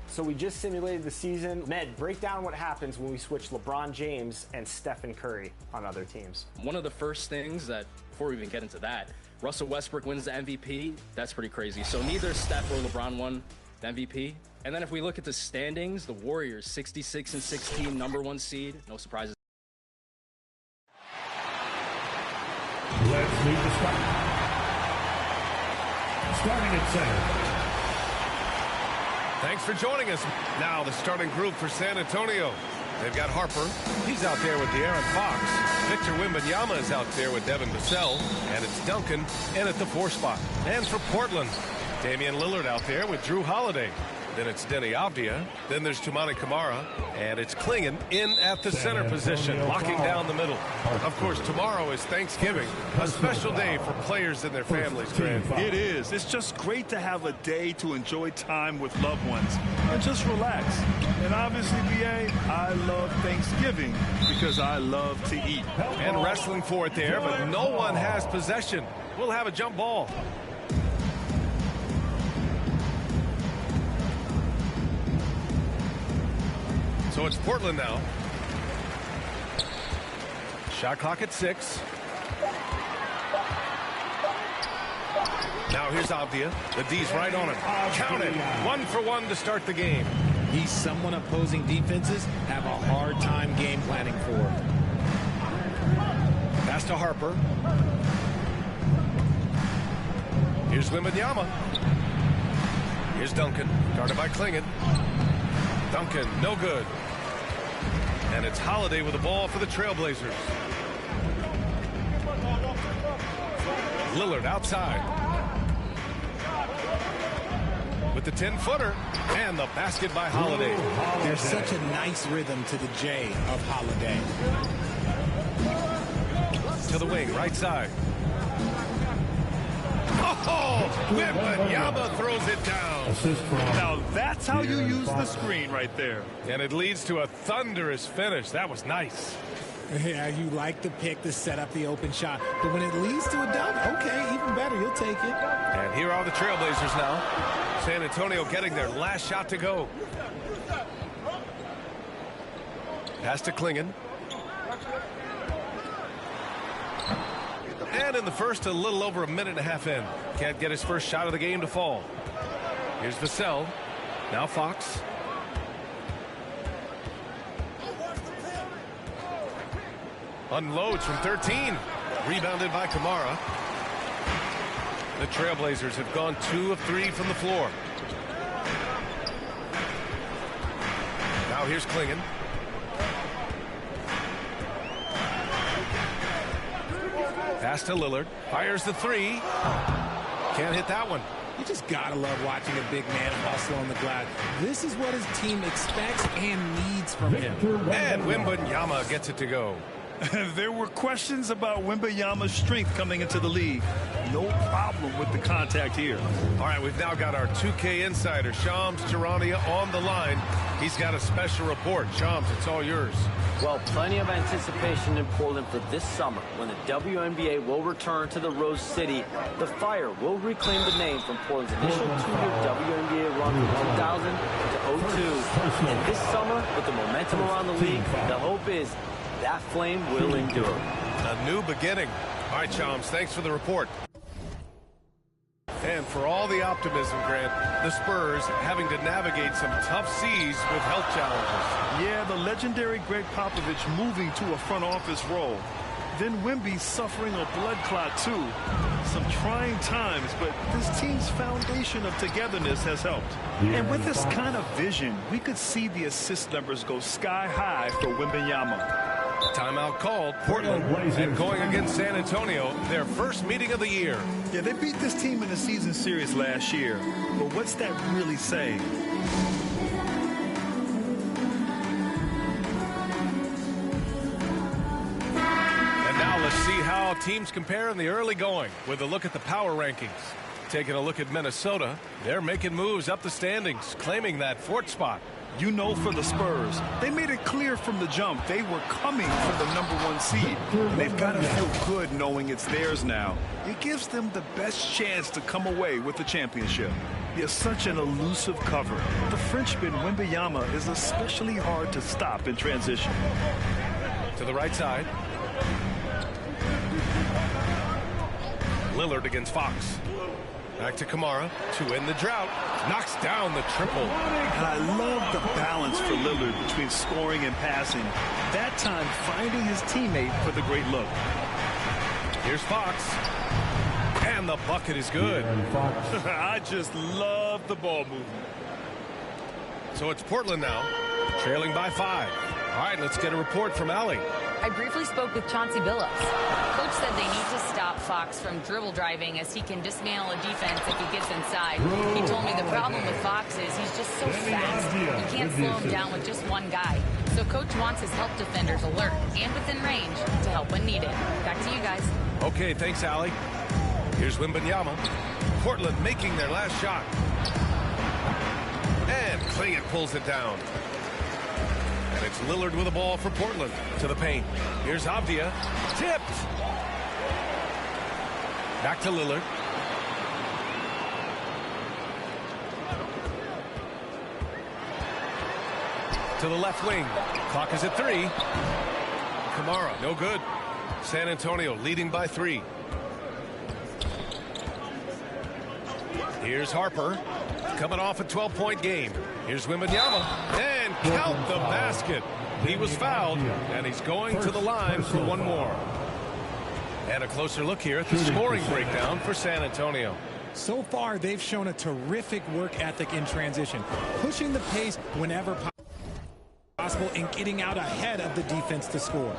So we just simulated the season. Med, break down what happens when we switch LeBron James and Stephen Curry on other teams. One of the first things that, before we even get into that, Russell Westbrook wins the MVP. That's pretty crazy. So neither Steph or LeBron won the MVP. And then if we look at the standings, the Warriors, 66-16, #1 seed. No surprises. Let's meet the start. Starting at center. Thanks for joining us. Now the starting group for San Antonio. They've got Harper. He's out there with De'Aaron Fox. Victor Wembanyama is out there with Devin Vassell. And it's Duncan in at the 4 spot. And for Portland, Damian Lillard out there with Drew Holiday. Then it's Denny Avdia. Then there's Toumani Camara. And it's Klingon in at the center position, locking down the middle. Of course, tomorrow is Thanksgiving, a special day for players and their families, Grant. It is. It's just great to have a day to enjoy time with loved ones and just relax. And obviously, BA, I love Thanksgiving because I love to eat. And wrestling for it there, but no one has possession. We'll have a jump ball. So it's Portland now. Shot clock at 6. Now here's Avdia. The D's right on it. Count it. 1 for 1 to start the game. He's someone opposing defenses have a hard time game planning for. Pass to Harper. Here's Wembanyama. Here's Duncan. Guarded by Klingon. Duncan, no good. And it's Holiday with the ball for the Trailblazers. Lillard outside. With the 10-footer. And the basket by Holiday. There's such a nice rhythm to the J of Holiday. To the wing, right side. Oh, Wembanyama throws it down. Now that's how you use the screen right there. And it leads to a thunderous finish. That was nice. Yeah, you like the pick to set up the open shot. But when it leads to a dunk, okay, even better. You'll take it. And here are the Trailblazers now. San Antonio getting their last shot to go. Pass to Klingon. And in the first, a little over a minute and a half in. Can't get his first shot of the game to fall. Here's Vassell. Now Fox. Unloads from 13. Rebounded by Camara. The Trailblazers have gone 2 of 3 from the floor. Now here's Klingon. Pass to Lillard. Fires the 3. Can't hit that one. You just gotta love watching a big man hustle on the glass. This is what his team expects and needs from him. And Wembanyama gets it to go. There were questions about Wembanyama's strength coming into the league. No problem with the contact here. All right, we've now got our 2K insider, Shams Charania, on the line. He's got a special report. Shams, it's all yours. Well, plenty of anticipation in Portland for this summer when the WNBA will return to the Rose City. The Fire will reclaim the name from Portland's initial 2-year WNBA run from 2000 to 2002. And this summer, with the momentum around the league, the hope is that flame will endure. A new beginning. All right, Shams, thanks for the report. And for all the optimism, Grant, the Spurs having to navigate some tough seas with health challenges. Yeah, the legendary Greg Popovich moving to a front office role. Then Wemby suffering a blood clot, too. Some trying times, but this team's foundation of togetherness has helped. And with this kind of vision, we could see the assist numbers go sky high for Wembanyama. Timeout called. Portland and going against San Antonio, their first meeting of the year. Yeah, they beat this team in the season series last year. But what's that really saying? And now let's see how teams compare in the early going with a look at the power rankings. Taking a look at Minnesota, they're making moves up the standings, claiming that 4th spot. You know, for the Spurs, they made it clear from the jump they were coming for the #1 seed. And they've got to feel good knowing it's theirs now. It gives them the best chance to come away with the championship. Yeah, such an elusive cover. The Frenchman, Wembanyama, is especially hard to stop in transition. To the right side. Lillard against Fox. Back to Kamara to end the drought. Knocks down the triple. And I love the balance for Lillard between scoring and passing. That time finding his teammate for the great look. Here's Fox. And the bucket is good. I just love the ball movement. So it's Portland now, trailing by 5. All right, let's get a report from Allie. I briefly spoke with Chauncey Billups. Coach said they need to stop Fox from dribble driving as he can dismantle a defense if he gets inside. He told me the problem with Fox is he's just so fast. You can't slow him down with just one guy. So Coach wants his help defenders alert and within range to help when needed. Back to you guys. Okay, thanks, Allie. Here's Wembanyama. Portland making their last shot. And Clingan pulls it down. And it's Lillard with the ball for Portland to the paint. Here's Avdia. Tipped. Back to Lillard. To the left wing. Clock is at 3. Kamara, no good. San Antonio leading by 3. Here's Harper. Coming off a 12-point game. Here's Wembanyama. And count the basket. He was fouled, and he's going to the line for one more. And a closer look here at the scoring breakdown for San Antonio. So far, they've shown a terrific work ethic in transition, pushing the pace whenever possible and getting out ahead of the defense to score.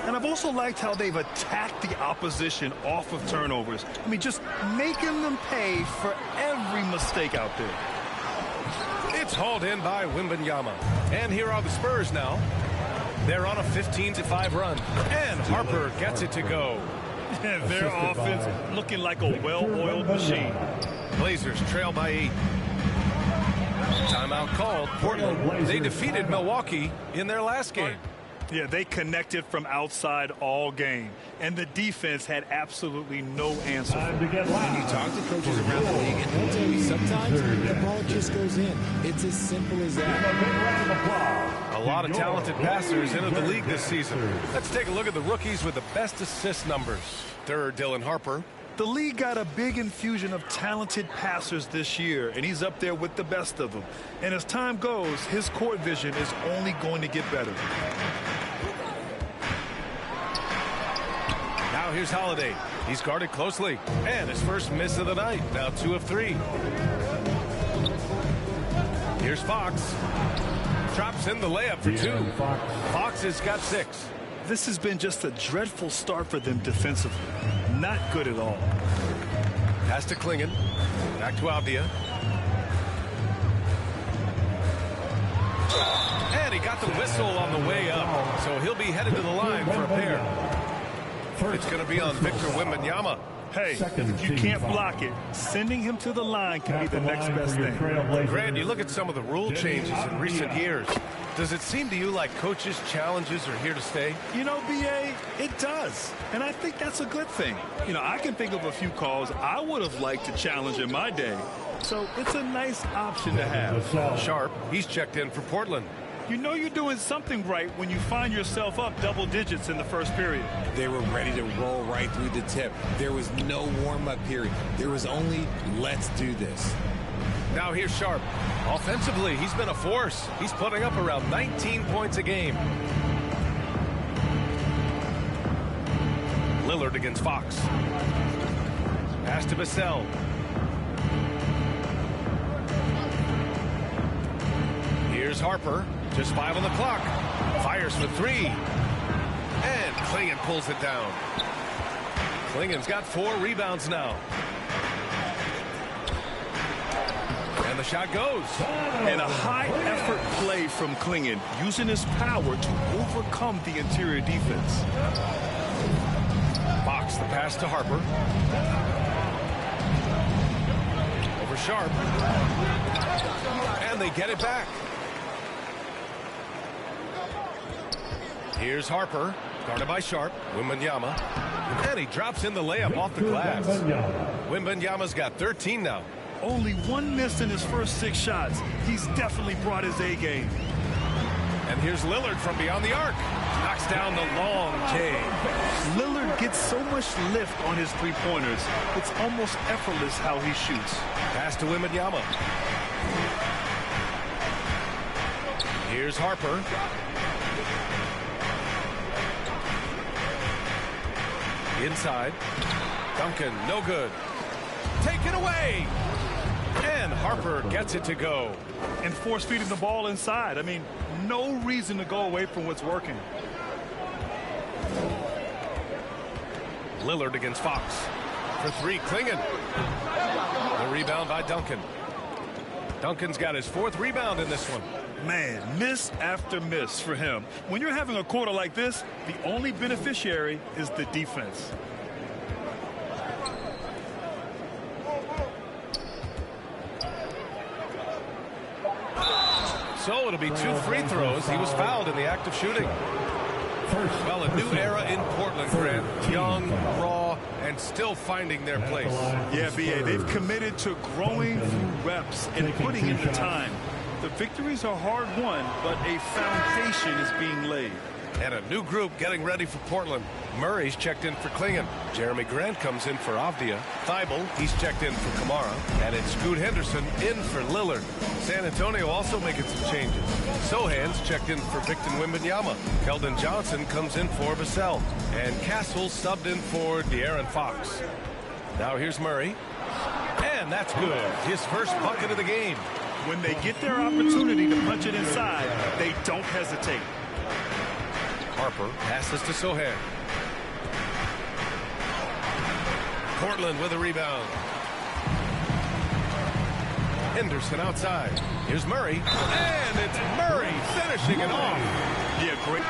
And I've also liked how they've attacked the opposition off of turnovers. I mean, just making them pay for every mistake out there. It's hauled in by Wembanyama. And here are the Spurs now. They're on a 15-5 run. And Harper gets it to go. Their offense looking like a well-oiled machine. Blazers trail by 8. Timeout called. Portland, they defeated Milwaukee in their last game. Yeah, they connected from outside all game, and the defense had absolutely no answer. When you talk to coaches around the league, and they'll tell you sometimes the ball just goes in. It's as simple as that. A lot of talented passers into the league this season. Let's take a look at the rookies with the best assist numbers. Third, Dylan Harper. The league got a big infusion of talented passers this year, and he's up there with the best of them. And as time goes, his court vision is only going to get better. Now here's Holiday. He's guarded closely. And his first miss of the night. Now 2 of 3. Here's Fox. Drops in the layup for 2. Fox has got 6. This has been just a dreadful start for them defensively. Not good at all. Pass to Clingan. Back to Avdia. And he got the whistle on the way up. So he'll be headed to the line for a pair. It's going to be on Victor Wembanyama. Hey, if you can't block it, sending him to the line can be the next best thing. Grant, you look at some of the rule changes in recent years. Does it seem to you like coaches' challenges are here to stay? You know, B.A., it does. And I think that's a good thing. You know, I can think of a few calls I would have liked to challenge in my day. So it's a nice option to have. Sharp, he's checked in for Portland. You know you're doing something right when you find yourself up double digits in the first period. They were ready to roll right through the tip. There was no warm-up period. There was only, let's do this. Now here's Sharp. Offensively, he's been a force. He's putting up around 19 points a game. Lillard against Fox. Pass to Vassell. Here's Harper. Just 5 on the clock. Fires for 3. And Clingan pulls it down. Clingan's got 4 rebounds now. And the shot goes. And a high-effort play from Clingan, using his power to overcome the interior defense. Fox, the pass to Harper. Over Sharp. And they get it back. Here's Harper, guarded by Sharp. Wembanyama. And he drops in the layup off the glass. Wembanyama's got 13 now. Only one miss in his first 6 shots. He's definitely brought his A game. And here's Lillard from beyond the arc. Knocks down the long J. Lillard gets so much lift on his three-pointers. It's almost effortless how he shoots. Pass to Wembanyama. Here's Harper. Inside. Duncan, no good. Taken away. And Harper gets it to go. And force feeding the ball inside. I mean, no reason to go away from what's working. Lillard against Fox. For 3, Klingon. The rebound by Duncan. Duncan's got his 4th rebound in this one. Man, miss after miss for him. When you're having a quarter like this, the only beneficiary is the defense. So it'll be 2 free throws. He was fouled in the act of shooting. Well, a new era in Portland, Grant. Young, raw, and still finding their place. Yeah, B.A., they've committed to growing through reps and putting in the time. The victories are hard won, but a foundation is being laid. And a new group getting ready for Portland. Murray's checked in for Klingon. Jeremy Grant comes in for Avdia. Thibault, he's checked in for Kamara. And it's Scoot Henderson in for Lillard. San Antonio also making some changes. Sohan's checked in for Victor Wembanyama. Keldon Johnson comes in for Vassell. And Castle subbed in for De'Aaron Fox. Now here's Murray. And that's good. His first bucket of the game. When they get their opportunity to punch it inside, they don't hesitate. Harper passes to Sohan. Portland with a rebound. Henderson outside. Here's Murray. And it's Murray finishing it off. Yeah, great.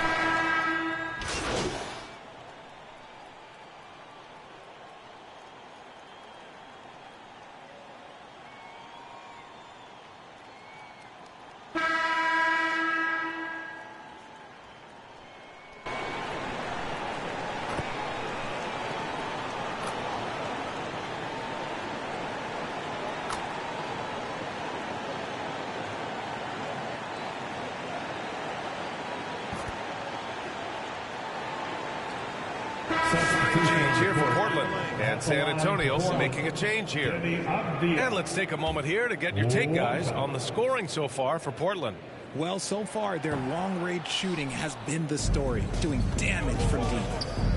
Change here for Portland. And San Antonio making a change here. And let's take a moment here to get your take, guys, on the scoring so far for Portland. Well, so far, their long-range shooting has been the story, doing damage from deep.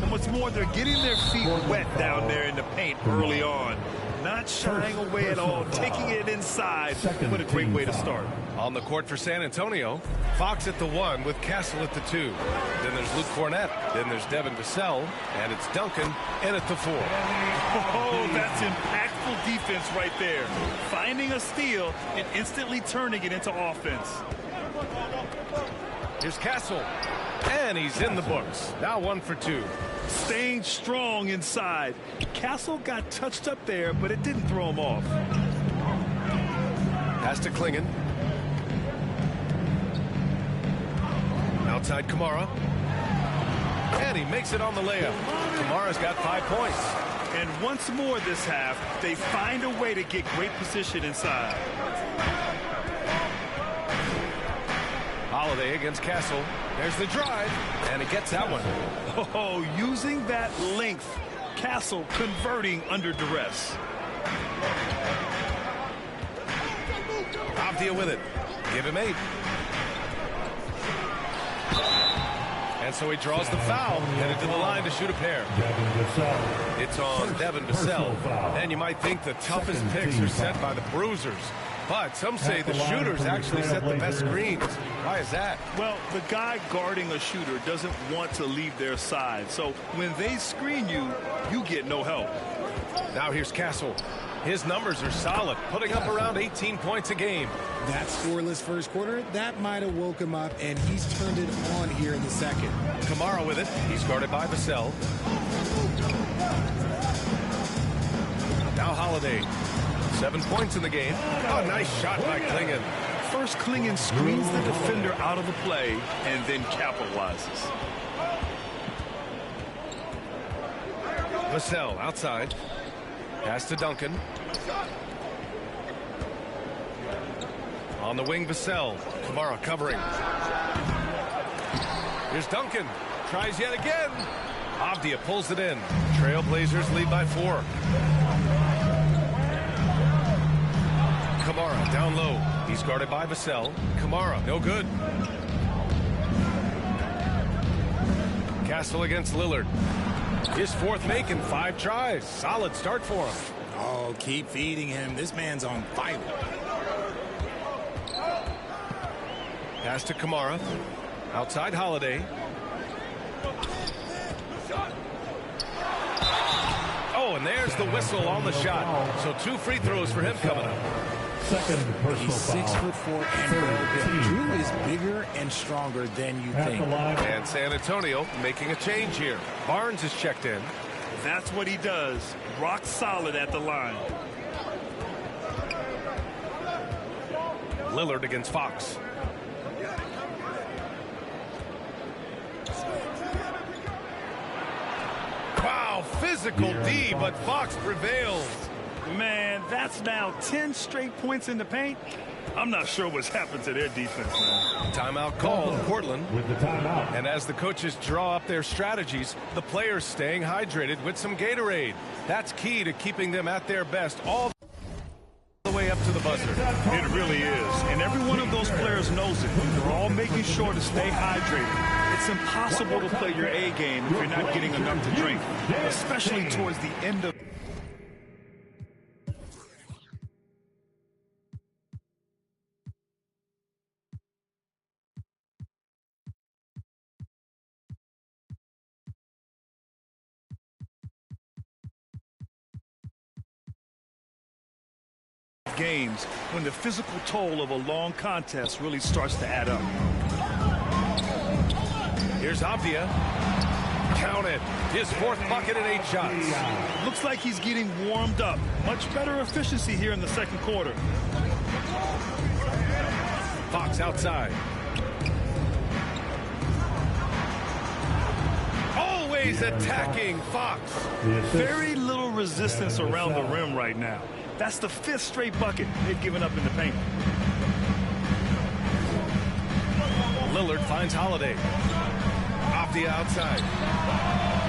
And what's more, they're getting their feet wet down there in the paint early on. Not shying away at all, taking it inside. What a great way to start. On the court for San Antonio, Fox at the 1 with Castle at the 2. Then there's Luke Cornett. Then there's Devin Vassell. And it's Duncan in at the 4. Oh, that's impactful defense right there. Finding a steal and instantly turning it into offense. Here's Castle. And he's in the books. Now 1 for 2. Staying strong inside. Castle got touched up there, but it didn't throw him off. Pass to Klingon. Outside Kamara. And he makes it on the layup. Kamara's got 5 points. And once more this half, they find a way to get great position inside. Holiday against Castle. There's the drive. And he gets that one. Oh, using that length. Castle converting under duress. Avdia with it. Give him 8. And so he draws the foul, headed to the line to shoot a pair. It's on Devin Vassell. And you might think the toughest picks are set by the bruisers. But some say the shooters actually set the best screens. Why is that? Well, the guy guarding a shooter doesn't want to leave their side. So when they screen you, you get no help. Now here's Castle. His numbers are solid, putting up around 18 points a game. That scoreless first quarter, that might have woke him up, and he's turned it on here in the second. Kamara with it. He's guarded by Vassell. Now Holiday. 7 points in the game. Oh, nice shot by Klingon. First, Klingon screens the defender out of the play and then capitalizes. Vassell outside. Pass to Duncan. On the wing, Vassell. Kamara covering. Here's Duncan. Tries yet again. Avdia pulls it in. Trailblazers lead by 4. Kamara down low. He's guarded by Vassell. Kamara, no good. Castle against Lillard. His 4th make in 5 tries. Solid start for him. Oh, keep feeding him. This man's on fire. Pass to Kamara. Outside Holiday. Oh, and there's the whistle on the shot. So 2 free throws for him coming up. He's 6'4" and well-built. Drew is bigger and stronger than you think. And San Antonio making a change here. Barnes is checked in. That's what he does. Rock solid at the line. Lillard against Fox. Wow, physical D, but Fox prevails. Man, that's now 10 straight points in the paint. I'm not sure what's happened to their defense, man. Timeout called, Portland. With the timeout. And as the coaches draw up their strategies, the players staying hydrated with some Gatorade. That's key to keeping them at their best all the way up to the buzzer. It really is. And every one of those players knows it. They're all making sure to stay hydrated. It's impossible to play your A game if you're not getting enough to drink, especially towards the end of games when the physical toll of a long contest really starts to add up. Here's Avdia. Count it. His 4th bucket in 8 shots. Looks like he's getting warmed up. Much better efficiency here in the 2nd quarter. Fox outside. Always attacking Fox. Very little resistance around the rim right now. That's the 5th straight bucket they've given up in the paint. Lillard finds Holiday. Avdia outside.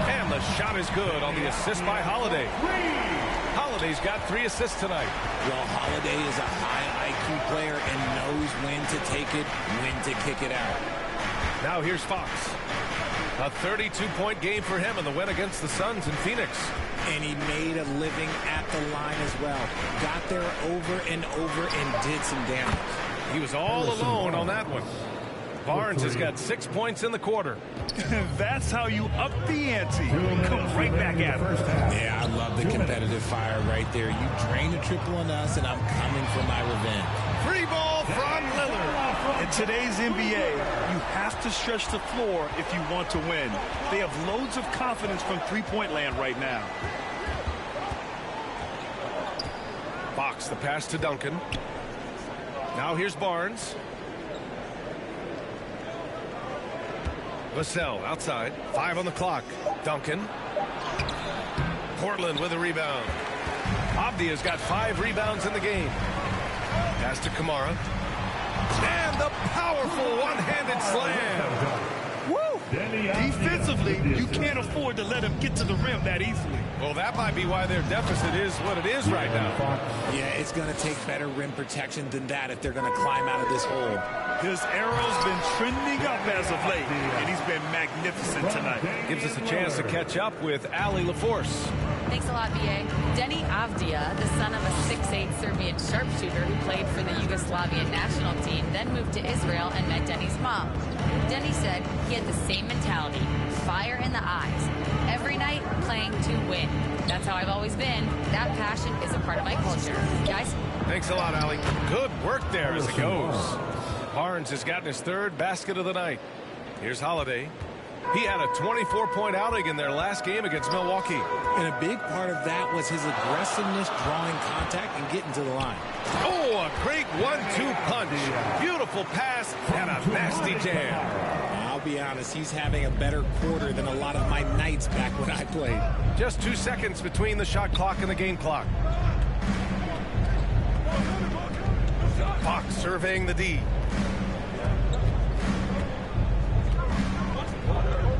And the shot is good on the assist by Holiday. Holiday's got 3 assists tonight. Well, Holiday is a high IQ player and knows when to take it, when to kick it out. Now here's Fox. A 32-point game for him in the win against the Suns in Phoenix. And he made a living at the line as well. Got there over and over and did some damage. He was all alone on that one. Barnes has got 6 points in the quarter. That's how you up the ante. Come right back at him. Yeah, I love the competitive fire right there. You drain a triple on us, and I'm coming for my revenge. Free ball from Lillard. In today's NBA, you have to stretch the floor if you want to win. They have loads of confidence from three-point land right now. Fox, the pass to Duncan. Now here's Barnes. Vassell outside. 5 on the clock. Duncan. Portland with a rebound. Avdia's got 5 rebounds in the game. Pass to Kamara. And the powerful one-handed slam. Woo! Defensively, you can't afford to let him get to the rim that easily. Well, that might be why their deficit is what it is right now. Yeah, it's going to take better rim protection than that if they're going to climb out of this hole. His arrow's been trending up as of late, and he's been magnificent tonight. Gives us a chance to catch up with Ali LaForce. Thanks a lot, B.A. Denny Avdia, the son of a 6'8" Serbian sharpshooter who played for the Yugoslavian national team, then moved to Israel and met Denny's mom. Denny said he had the same mentality, fire in the eyes. Every night, playing to win. That's how I've always been. That passion is a part of my culture. Guys? Thanks a lot, Ali. Good work there as it goes. Barnes has gotten his 3rd basket of the night. Here's Holiday. He had a 24-point outing in their last game against Milwaukee. And a big part of that was his aggressiveness, drawing contact, and getting to the line. Oh, a great 1-2 punch. Beautiful pass and a nasty jam. I'll be honest, he's having a better quarter than a lot of my nights back when I played. Just 2 seconds between the shot clock and the game clock. Fox surveying the D.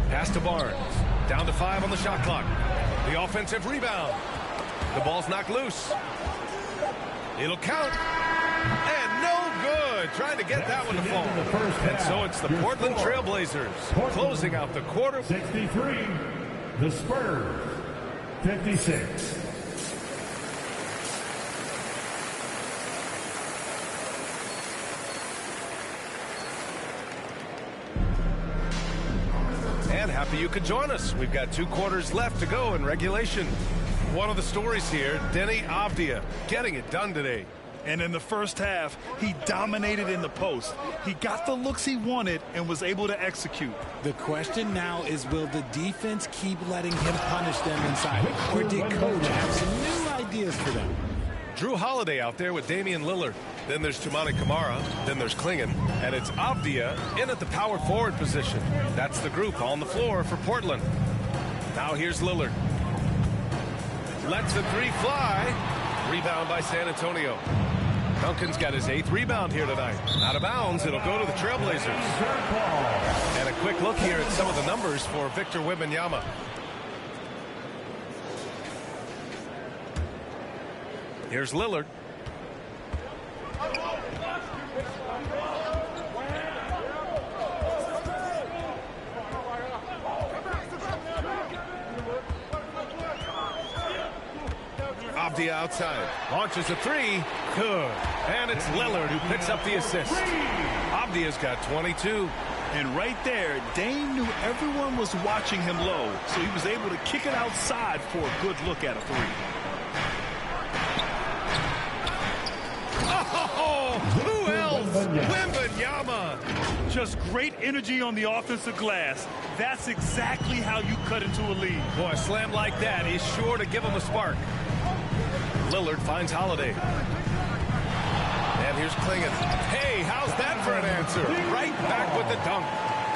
Pass to Barnes. Down to 5 on the shot clock. The offensive rebound. The ball's knocked loose. It'll count. And no good. Trying to get that one to fall. And so it's the Portland Trailblazers closing out the quarter. 63. The Spurs. 56. And happy you could join us. We've got 2 quarters left to go in regulation. One of the stories here, Denny Avdia getting it done today. And in the first half, he dominated in the post. He got the looks he wanted and was able to execute. The question now is, will the defense keep letting him punish them inside? Or did coach have some new ideas for them? Drew Holiday out there with Damian Lillard. Then there's Toumani Camara. Then there's Klingon. And it's Avdia in at the power forward position. That's the group on the floor for Portland. Now here's Lillard. Lets the 3 fly. Rebound by San Antonio. Duncan's got his 8th rebound here tonight. Out of bounds, it'll go to the Trailblazers. And a quick look here at some of the numbers for Victor Wembanyama. Here's Lillard. Avdia outside. Launches a 3. Good. And it's Lillard who picks up the assist. Avdia's got 22. And right there, Dame knew everyone was watching him low, so he was able to kick it outside for a good look at a 3. Oh, who else? Wembanyama. Just great energy on the offensive glass. That's exactly how you cut into a lead. Boy, a slam like that is sure to give him a spark. Lillard finds Holiday. And here's Klingon. Hey, how's that for an answer? Right back with the dunk.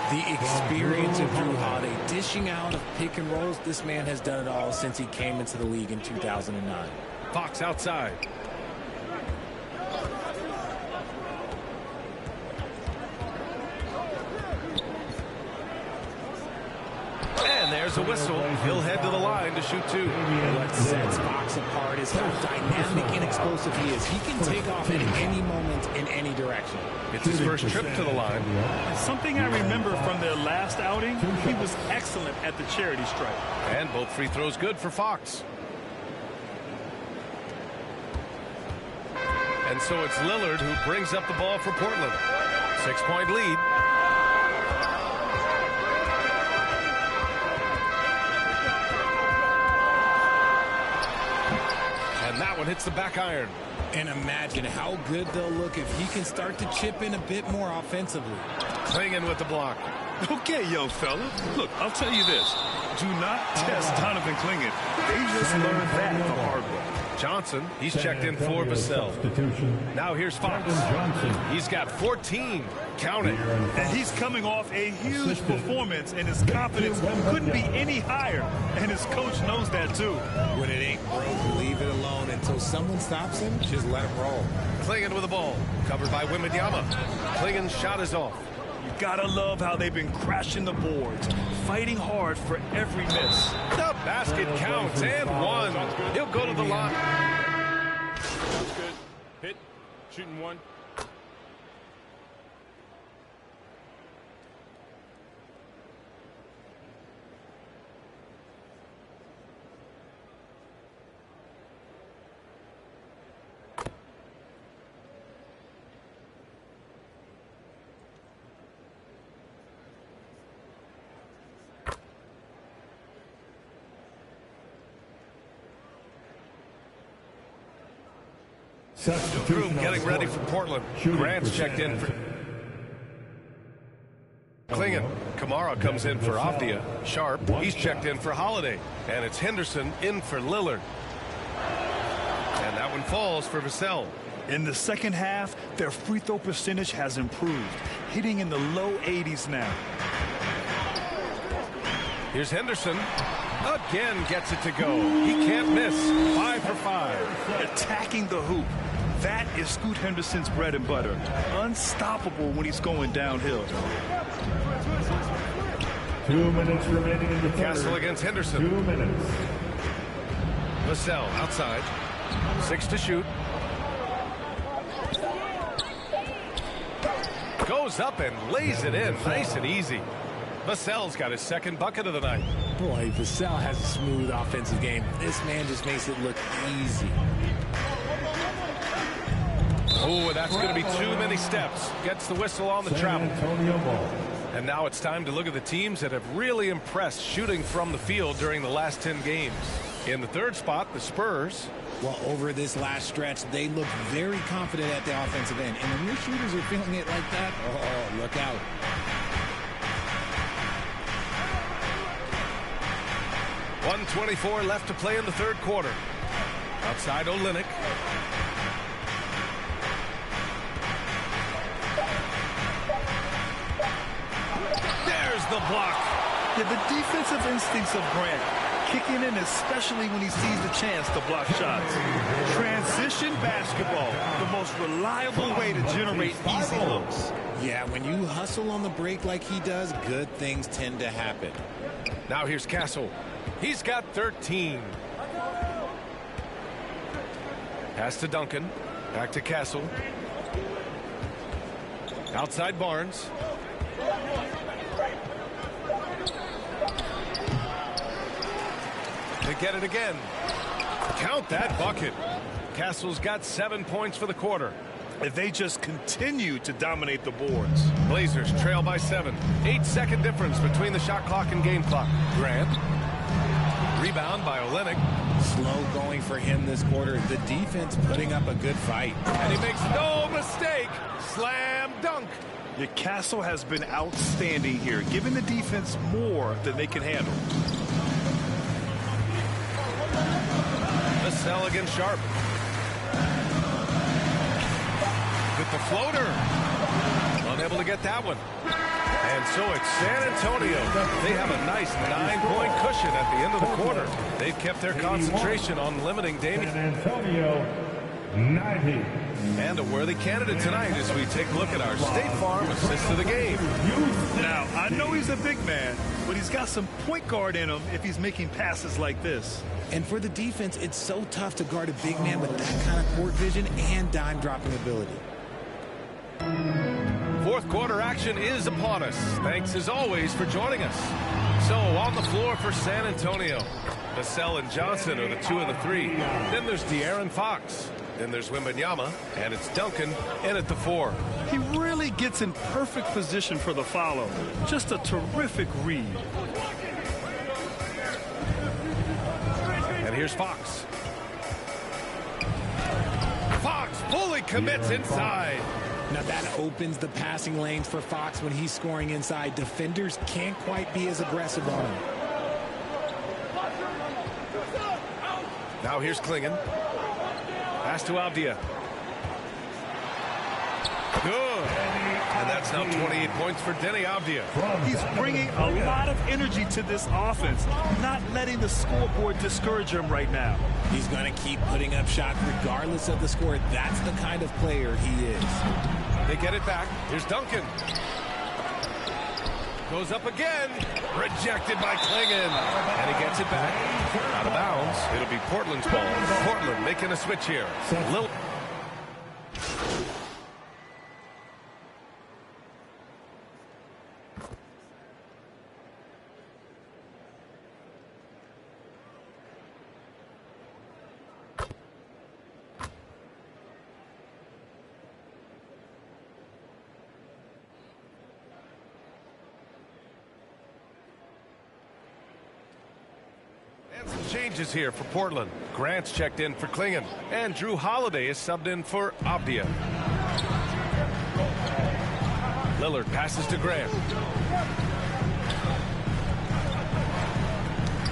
The experience of Drew Holiday dishing out of pick and rolls. This man has done it all since he came into the league in 2009. Fox outside. And there's a whistle. He'll head to the line to shoot 2. What sets Fox apart is how dynamic and explosive he is. He can take off at any moment in any direction. It's his first trip to the line. Something I remember from their last outing, he was excellent at the charity stripe. And both free throws good for Fox. And so it's Lillard who brings up the ball for Portland. 6-point lead. And that one hits the back iron. And imagine how good they'll look if he can start to chip in a bit more offensively. Klingon with the block. Okay, young fella. Look, I'll tell you this. Do not test Donovan Klingon. They just learned that the hard way. Johnson, he's checked in for Vassell. Now here's Fox. He's got 14. Count it. And he's coming off a huge performance, and his confidence couldn't be any higher. And his coach knows that, too. When it ain't broke, leave it alone until someone stops him. Just let him roll. Klingon with the ball. Covered by Wembanyama. Klingon's shot is off. You gotta love how they've been crashing the boards, fighting hard for every miss. The basket counts, and 1. He'll go to the line. That's good. Hit. Shooting 1. Crew getting ready for Portland. Grant's checked in for Klingon. Kamara comes in for Avdia. Sharp, he's checked in for Holiday. And it's Henderson in for Lillard. And that one falls for Vassell. In the second half, their free throw percentage has improved, hitting in the low 80s now. Here's Henderson. Again gets it to go. He can't miss. 5 for 5. Attacking the hoop. That is Scoot Henderson's bread and butter. Unstoppable when he's going downhill. 2 minutes remaining in the third. Castle against Henderson. 2 minutes. Vassell outside. 6 to shoot. Goes up and lays it in. Nice and easy. Vassell's got his second bucket of the night. Boy, Vassell has a smooth offensive game. This man just makes it look easy. Oh, that's going to be too many steps. Gets the whistle on the travel. And now it's time to look at the teams that have really impressed shooting from the field during the last 10 games. In the third spot, the Spurs. Well, over this last stretch, they look very confident at the offensive end. And when your shooters are feeling it like that, oh, look out. .124 left to play in the third quarter. Outside Olynyk. There's the block. Yeah, the defensive instincts of Grant kicking in, especially when he sees the chance to block shots. Transition basketball, the most reliable way to generate easy looks. Yeah, when you hustle on the break like he does, good things tend to happen. Now here's Castle. He's got 13. Pass to Duncan. Back to Castle. Outside Barnes. They get it again. Count that bucket. Castle's got 7 points for the quarter. If they just continue to dominate the boards. Blazers trail by 7. 8-second difference between the shot clock and game clock. Grant. Rebound by Olynyk. Slow going for him this quarter. The defense putting up a good fight. And he makes no mistake. Slam dunk. Your Castle has been outstanding here, giving the defense more than they can handle. Vassell against Sharp. With the floater. Unable to get that one. And so it's San Antonio. They have a nice 9-point cushion at the end of the quarter. They've kept their concentration on limiting Damian. San Antonio, 90. And a worthy candidate tonight as we take a look at our State Farm assist of the game. Now, I know he's a big man, but he's got some point guard in him if he's making passes like this. And for the defense, it's so tough to guard a big man with that kind of court vision and dime dropping ability. Fourth quarter action is upon us. Thanks as always for joining us. So on the floor for San Antonio, Vassell and Johnson are the 2 and the 3. Then there's De'Aaron Fox. Then there's Wembanyama, and it's Duncan in at the 4. He really gets in perfect position for the follow. Just a terrific read. And here's Fox. Fox fully commits inside. Now that opens the passing lanes for Fox when he's scoring inside. Defenders can't quite be as aggressive on him. Now here's Klingon. Pass to Avdia. Good. And that's now 28 points for Denny Avdia. He's bringing a lot of energy to this offense, not letting the scoreboard discourage him right now. He's going to keep putting up shots regardless of the score. That's the kind of player he is. They get it back. Here's Duncan. Goes up again. Rejected by Klingon. And he gets it back. Out of bounds. It'll be Portland's ball. Portland making a switch here. Changes here for Portland. Grant's checked in for Klingon. And Drew Holiday is subbed in for Avdia. Lillard passes to Grant.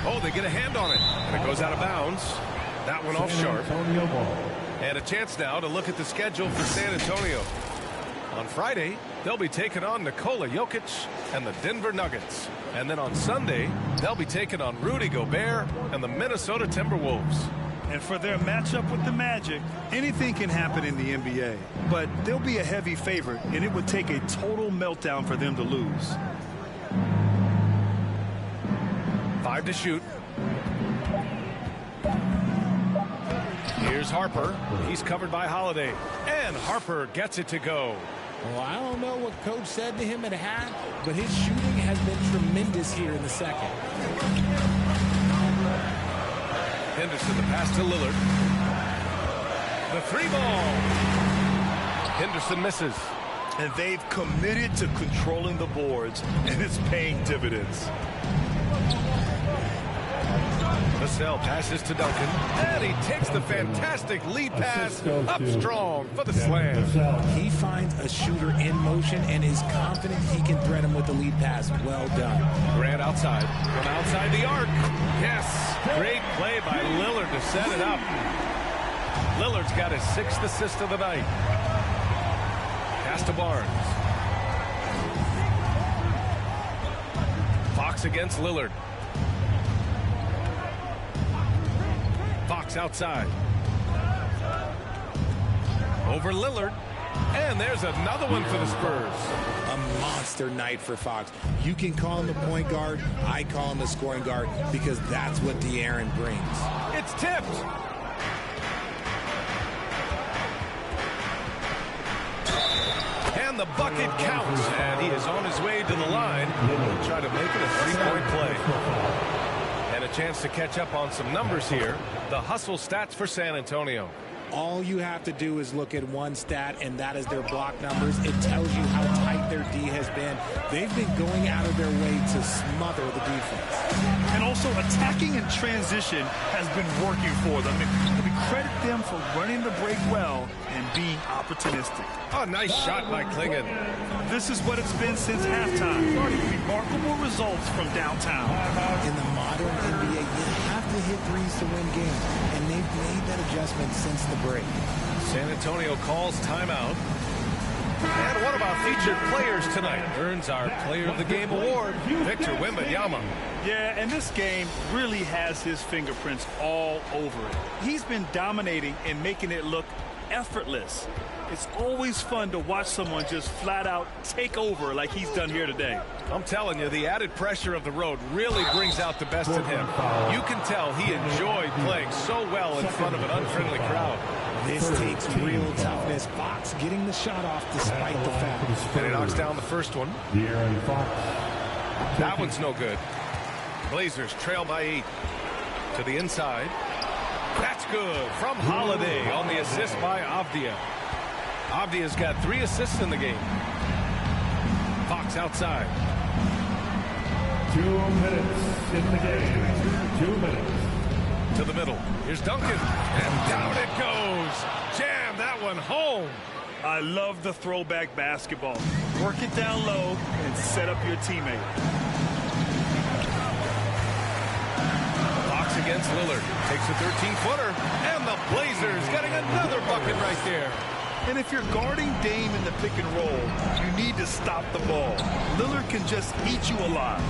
Oh, they get a hand on it. And it goes out of bounds. That one off Sharp. And a chance now to look at the schedule for San Antonio. On Friday, they'll be taking on Nikola Jokic and the Denver Nuggets. And then on Sunday, they'll be taking on Rudy Gobert and the Minnesota Timberwolves. And for their matchup with the Magic, anything can happen in the NBA. But they'll be a heavy favorite, and it would take a total meltdown for them to lose. 5 to shoot. Here's Harper. He's covered by Holiday. And Harper gets it to go. Well, I don't know what Coach said to him at half, but his shooting has been tremendous here in the second. Henderson, the pass to Lillard. The 3-ball. Henderson misses. And they've committed to controlling the boards, and it's paying dividends. Vassell passes to Duncan, and he takes the fantastic lead pass up strong for the slam. He finds a shooter in motion and is confident he can thread him with the lead pass. Well done. Grant outside, from outside the arc. Yes, great play by Lillard to set it up. Lillard's got his 6th assist of the night. Pass to Barnes. Fox against Lillard. Fox outside. Over Lillard. And there's another one for the Spurs. A monster night for Fox. You can call him a point guard. I call him a scoring guard because that's what De'Aaron brings. It's tipped. And the bucket counts. And he is on his way to the line. He'll try to make it a 3-point play. And a chance to catch up on some numbers here. The hustle stats for San Antonio. All you have to do is look at one stat, and that is their block numbers. It tells you how tight their D has been. They've been going out of their way to smother the defense. And also attacking in transition has been working for them. And we credit them for running the break well and being opportunistic. Oh, nice shot by Klingon. This is what it's been since halftime. Remarkable results from downtown. In the modern NBA, you have to hit threes to win games, and they've made that adjustment since the break. San Antonio calls timeout. And what about featured players tonight? Earns our Player of the Game award, Victor Wembanyama. Yeah, and this game really has his fingerprints all over it. He's been dominating and making it look effortless. It's always fun to watch someone just flat out take over like he's done here today. I'm telling you, the added pressure of the road really brings out the best in him. You can tell he enjoyed playing so well in front of an unfriendly crowd. This takes real toughness. Fox getting the shot off despite the foul. And he knocks down the first one. That one's no good. Blazers trail by 8. To the inside. That's good from Holiday on the assist by Avdia. Avdia's got 3 assists in the game. Fox outside. 2 minutes in the game. 2 minutes. To the middle. Here's Duncan. And down it goes. Jam that one home. I love the throwback basketball. Work it down low and set up your teammate. Fox against Lillard. Takes a 13-footer. And the Blazers getting another bucket right there. And if you're guarding Dame in the pick and roll, you need to stop the ball. Lillard can just eat you alive.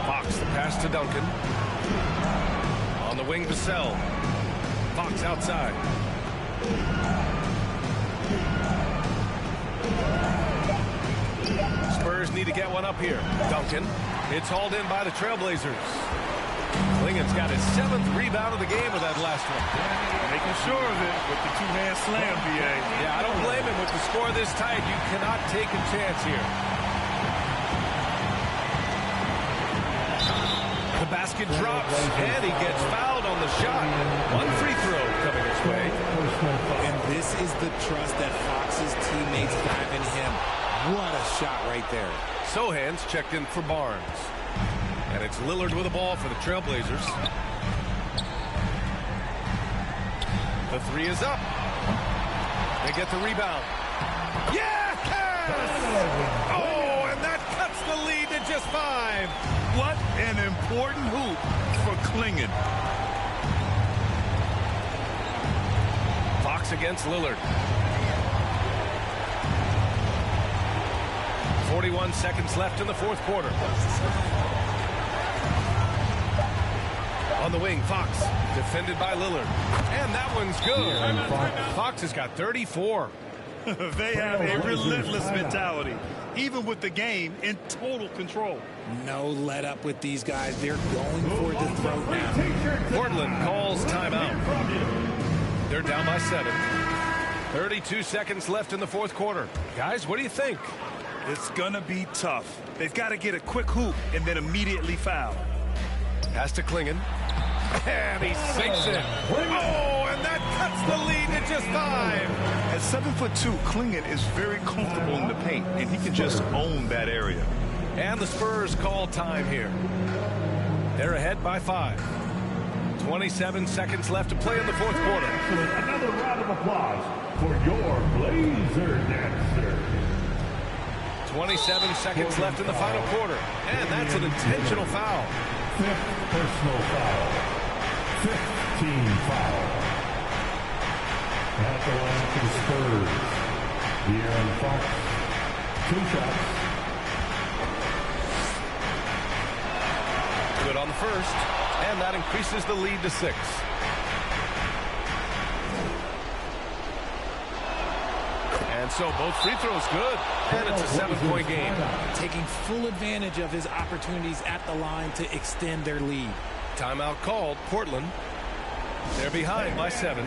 Fox the pass to Duncan. On the wing, Vassell. Fox outside. Spurs need to get one up here. Duncan. It's hauled in by the Trailblazers. Klingon's got his 7th rebound of the game with that last one. Making sure of it with the 2-hand slam, B.A. Yeah, I don't blame him. With the score this tight, you cannot take a chance here. The basket drops, and he gets fouled on the shot. One free throw coming his way. And this is the trust that Fox's teammates have in him. What a shot right there. Sohan's checked in for Barnes. And it's Lillard with the ball for the Trailblazers. The 3 is up. They get the rebound. Yes! Oh, and that cuts the lead to just 5. What an important hoop for Klingon. Fox against Lillard. 41 seconds left in the 4th quarter. On the wing, Fox, defended by Lillard. And that one's good. Fox has got 34. They have a relentless mentality, even with the game in total control. No let up with these guys. They're going for the throat now. Portland calls timeout. They're down by 7. 32 seconds left in the fourth quarter. Guys, what do you think? It's going to be tough. They've got to get a quick hoop and then immediately foul. Pass to Klingon. And he sinks it. Oh, and that cuts the lead to just 5. At 7'2", Klingon is very comfortable in the paint, and he can just own that area. And the Spurs call time here. They're ahead by 5. 27 seconds left to play in the fourth quarter. Another round of applause for your Blazer dancer. 27 seconds left in the final quarter. And that's an intentional foul. 5th personal foul. 5th team foul. At the line for the Spurs, De'Aaron Fox, 2 shots. Good on the first, and that increases the lead to 6. And so both free throws good, and it's a 7-point game. Taking full advantage of his opportunities at the line to extend their lead. Timeout called. Portland. They're behind by 7.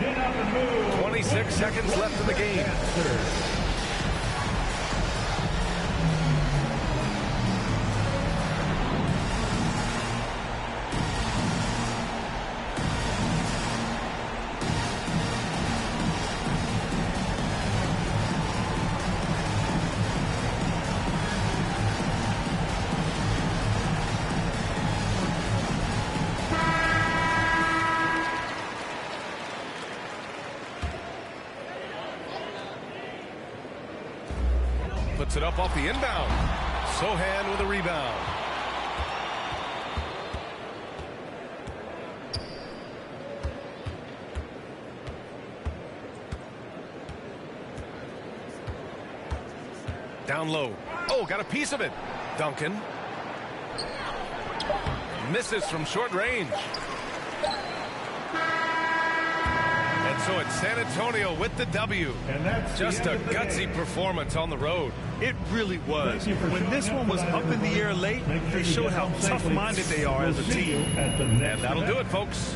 26 seconds left in the game. Puts it up off the inbound. Sohan with a rebound. Down low. Oh, got a piece of it. Duncan. Misses from short range. And so it's San Antonio with the W. And that's just a gutsy performance on the road. It really was. When this one was up in the air late, they showed how tough-minded they are as a team. And that'll do it, folks.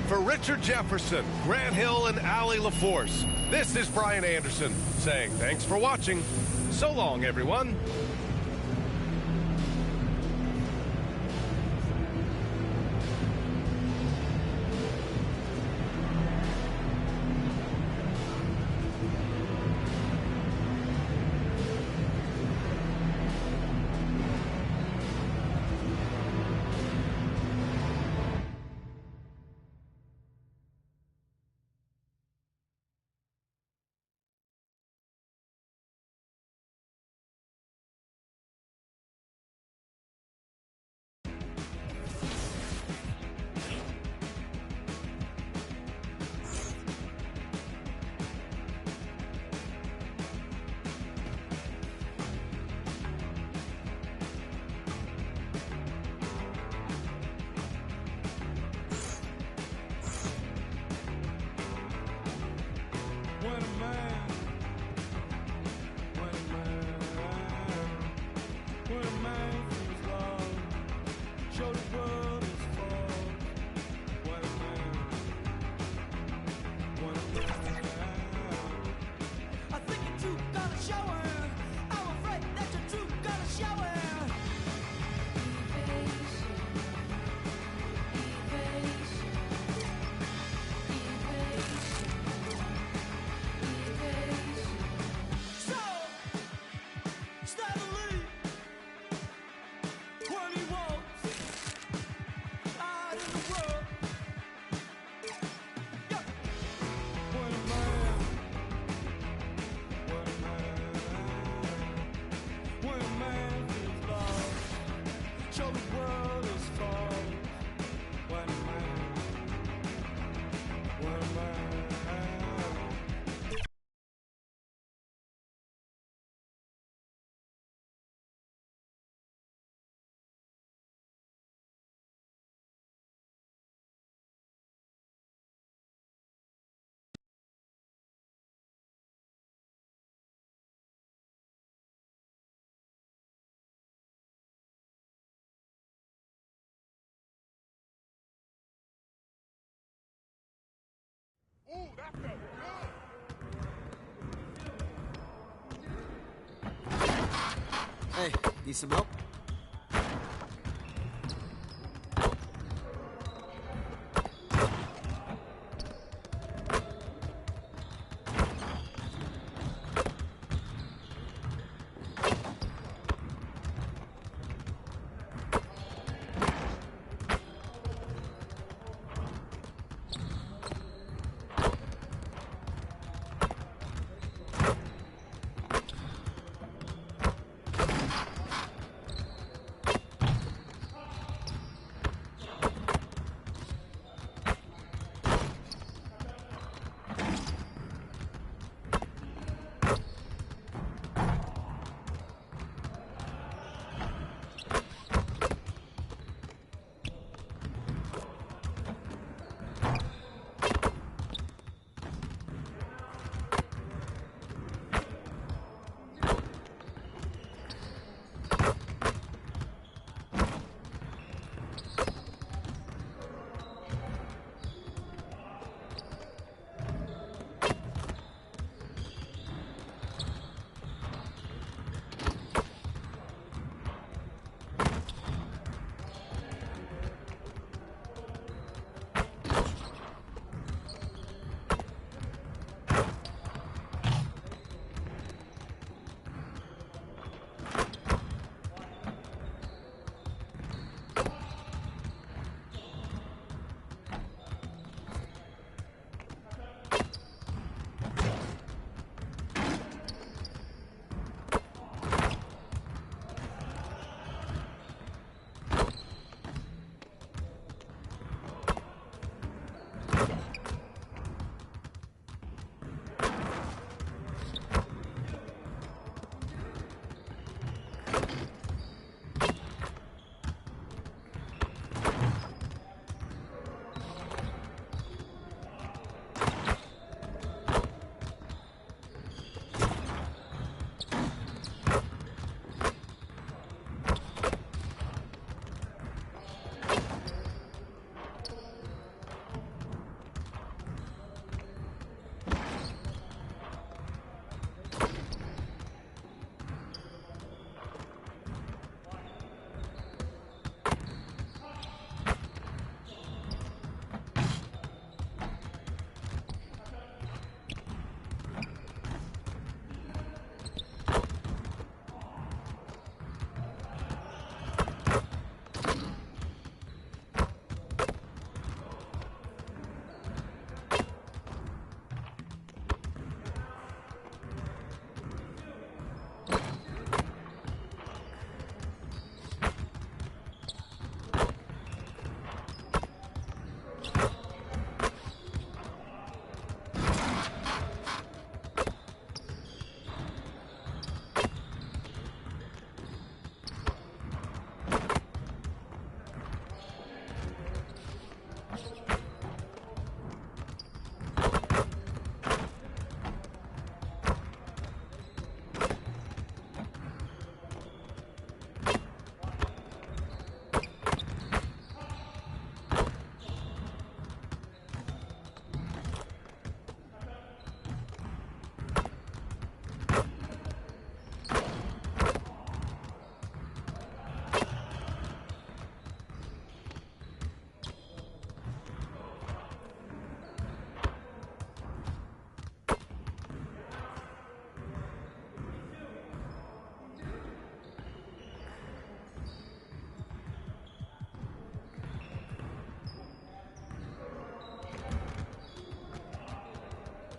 For Richard Jefferson, Grant Hill, and Allie LaForce, this is Brian Anderson saying thanks for watching. So long, everyone. Hey, need some help?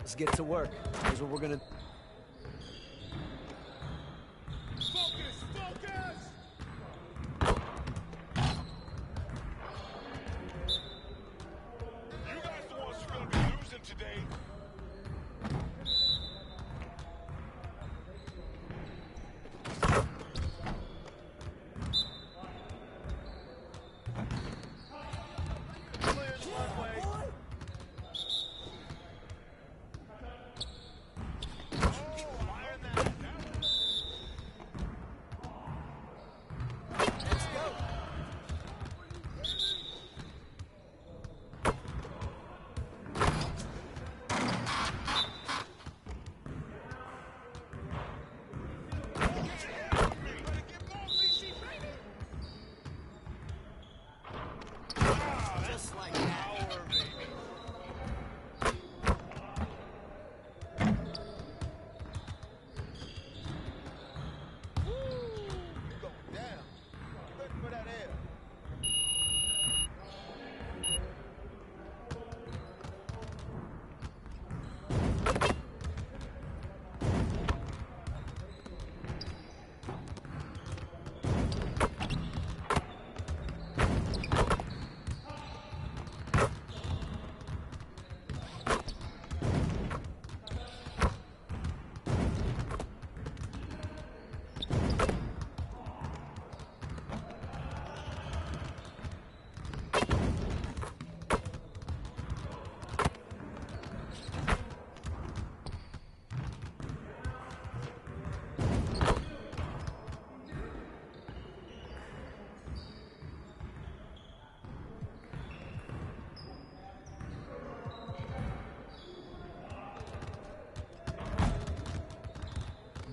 Let's get to work. Here's what we're gonna...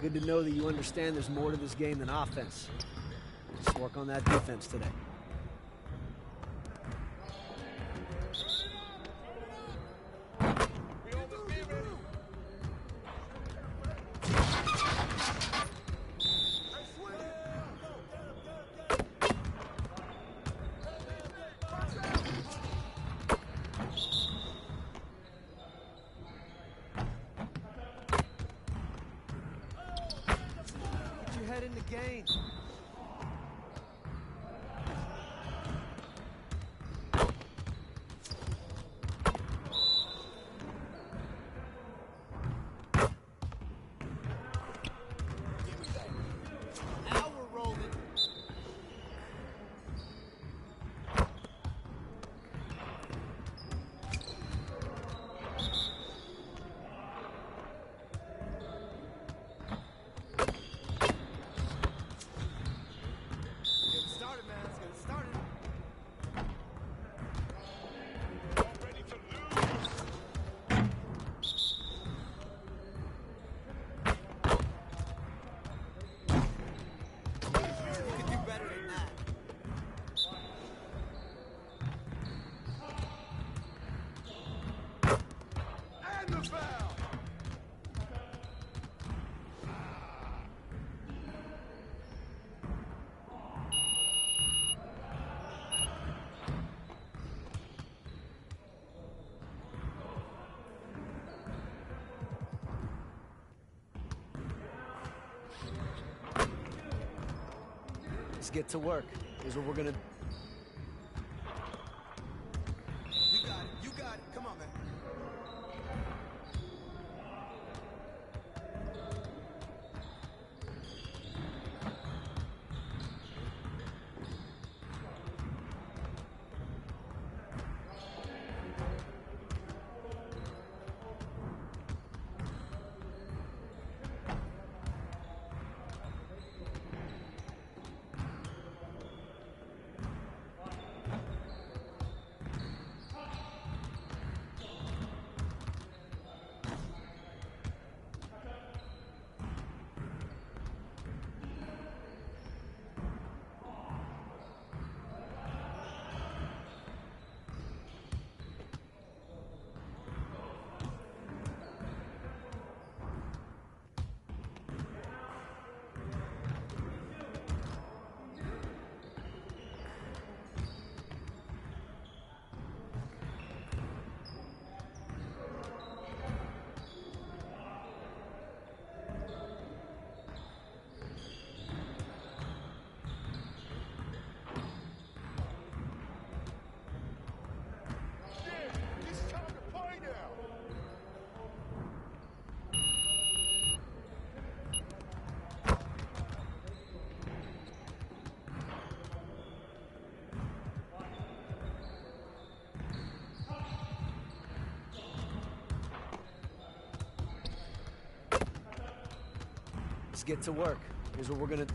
Good to know that you understand there's more to this game than offense. Let's work on that defense today. Head in the game. Now we're rolling. Let's get to work. Here's what we're gonna. You got it. You got it. Come on, man. Let's get to work. Here's what we're gonna.